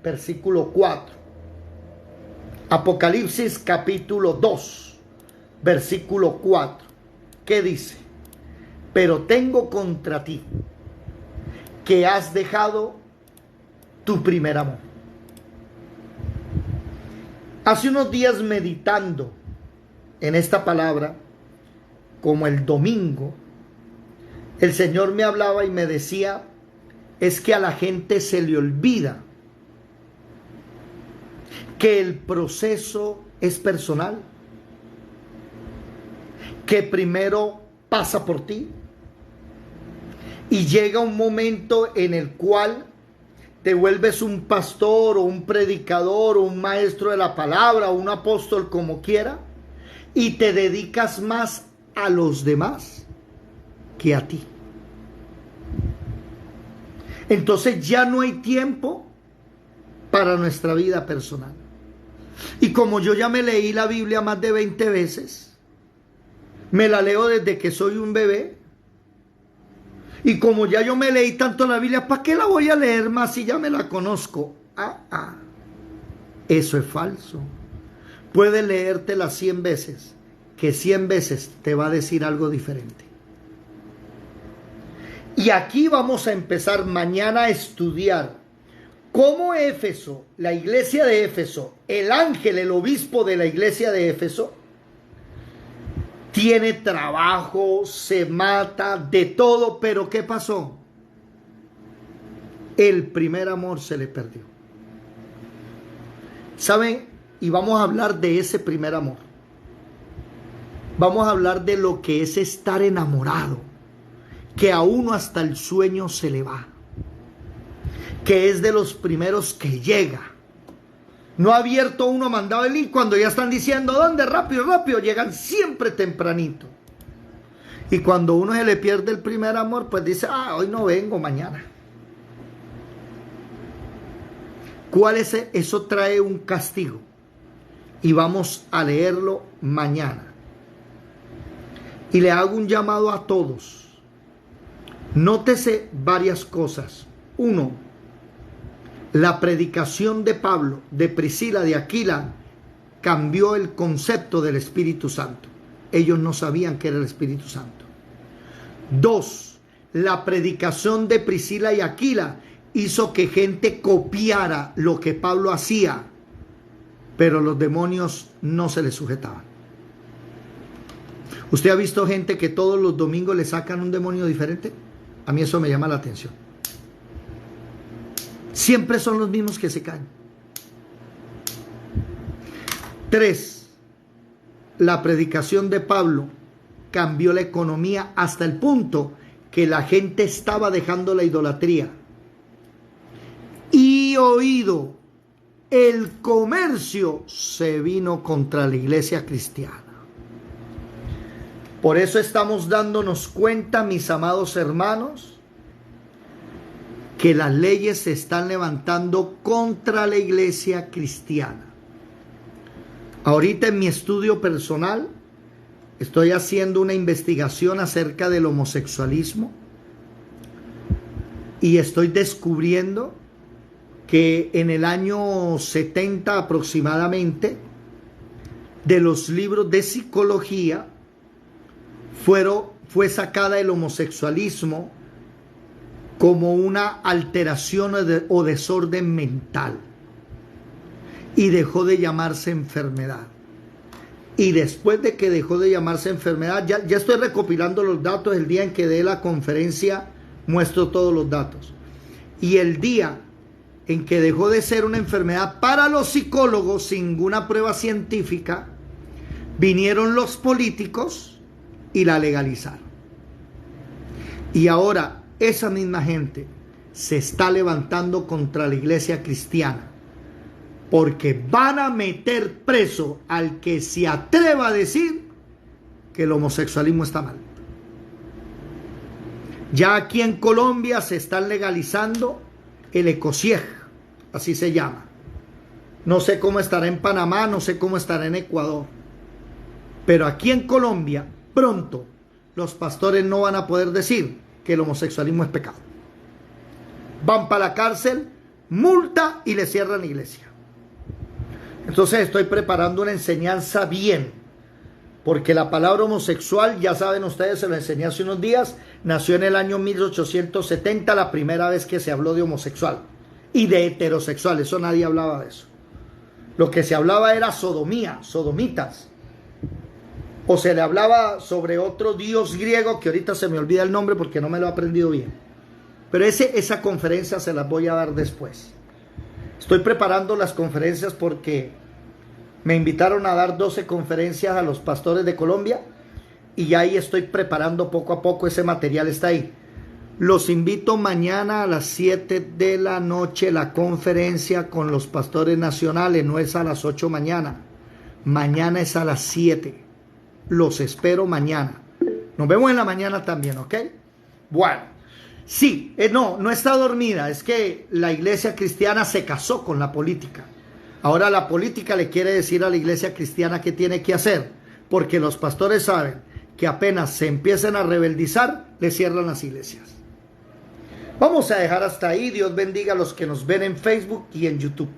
Versículo 4. Apocalipsis capítulo 2, versículo 4. ¿Qué dice? Pero tengo contra ti que has dejado tu primer amor. Hace unos días, meditando en esta palabra, como el domingo, el Señor me hablaba y me decía: es que a la gente se le olvida que el proceso es personal, que primero pasa por ti y llega un momento en el cual te vuelves un pastor o un predicador o un maestro de la palabra o un apóstol, como quiera, y te dedicas más a los demás que a ti. Entonces ya no hay tiempo para nuestra vida personal. Y como yo ya me leí la Biblia más de 20 veces, me la leo desde que soy un bebé, y como ya yo me leí tanto la Biblia, ¿para qué la voy a leer más si ya me la conozco? Eso es falso. Puedes leértela 100 veces, que 100 veces te va a decir algo diferente. Y aquí vamos a empezar mañana a estudiar cómo Éfeso, la iglesia de Éfeso, el ángel, el obispo de la iglesia de Éfeso, tiene trabajo, se mata, de todo, pero ¿qué pasó? El primer amor se le perdió. ¿Saben? Y vamos a hablar de ese primer amor. Vamos a hablar de lo que es estar enamorado, que a uno hasta el sueño se le va, que es de los primeros que llega. No ha abierto uno mandado el link cuando ya están diciendo: ¿dónde? Rápido, rápido. Llegan siempre tempranito. Y cuando uno se le pierde el primer amor, pues dice: hoy no vengo, mañana. ¿Cuál es? Eso trae un castigo. Y vamos a leerlo mañana. Y le hago un llamado a todos. Nótese varias cosas. 1. La predicación de Pablo, de Priscila, de Aquila, cambió el concepto del Espíritu Santo. Ellos no sabían que era el Espíritu Santo. 2. la predicación de Priscila y Aquila hizo que gente copiara lo que Pablo hacía, pero los demonios no se les sujetaban. ¿Usted ha visto gente que todos los domingos le sacan un demonio diferente? A mí eso me llama la atención. Siempre son los mismos que se caen. 3. La predicación de Pablo cambió la economía hasta el punto que la gente estaba dejando la idolatría. Y oído, el comercio se vino contra la iglesia cristiana. Por eso estamos dándonos cuenta, mis amados hermanos, que las leyes se están levantando contra la iglesia cristiana. Ahorita en mi estudio personal estoy haciendo una investigación acerca del homosexualismo y estoy descubriendo que en el año 70 aproximadamente, de los libros de psicología fue sacada el homosexualismo como una alteración o desorden mental y dejó de llamarse enfermedad. Y después de que dejó de llamarse enfermedad, ya estoy recopilando los datos. El día en que dé la conferencia muestro todos los datos. Y el día en que dejó de ser una enfermedad para los psicólogos sin ninguna prueba científica, vinieron los políticos y la legalizaron. Y ahora esa misma gente se está levantando contra la iglesia cristiana, porque van a meter preso al que se atreva a decir que el homosexualismo está mal. Ya aquí en Colombia se están legalizando el ecociej, así se llama. No sé cómo estará en Panamá, no sé cómo estará en Ecuador, pero aquí en Colombia pronto los pastores no van a poder decir que el homosexualismo es pecado. Van para la cárcel, multa y le cierran la iglesia. Entonces estoy preparando una enseñanza bien, porque la palabra homosexual, ya saben ustedes, se lo enseñé hace unos días, nació en el año 1870, la primera vez que se habló de homosexual y de heterosexual. Eso nadie hablaba de eso. Lo que se hablaba era sodomía, sodomitas. O se le hablaba sobre otro dios griego que ahorita se me olvida el nombre porque no me lo he aprendido bien. Pero esa conferencia se las voy a dar después. Estoy preparando las conferencias porque me invitaron a dar 12 conferencias a los pastores de Colombia y ya ahí estoy preparando poco a poco. Ese material está ahí. Los invito mañana a las 7 de la noche la conferencia con los pastores nacionales. No es a las 8 mañana. Mañana es a las 7. Los espero mañana. Nos vemos en la mañana también, ¿ok? Bueno, sí, no está dormida. Es que la iglesia cristiana se casó con la política. Ahora la política le quiere decir a la iglesia cristiana qué tiene que hacer, porque los pastores saben que apenas se empiecen a rebeldizar, le cierran las iglesias. Vamos a dejar hasta ahí. Dios bendiga a los que nos ven en Facebook y en YouTube.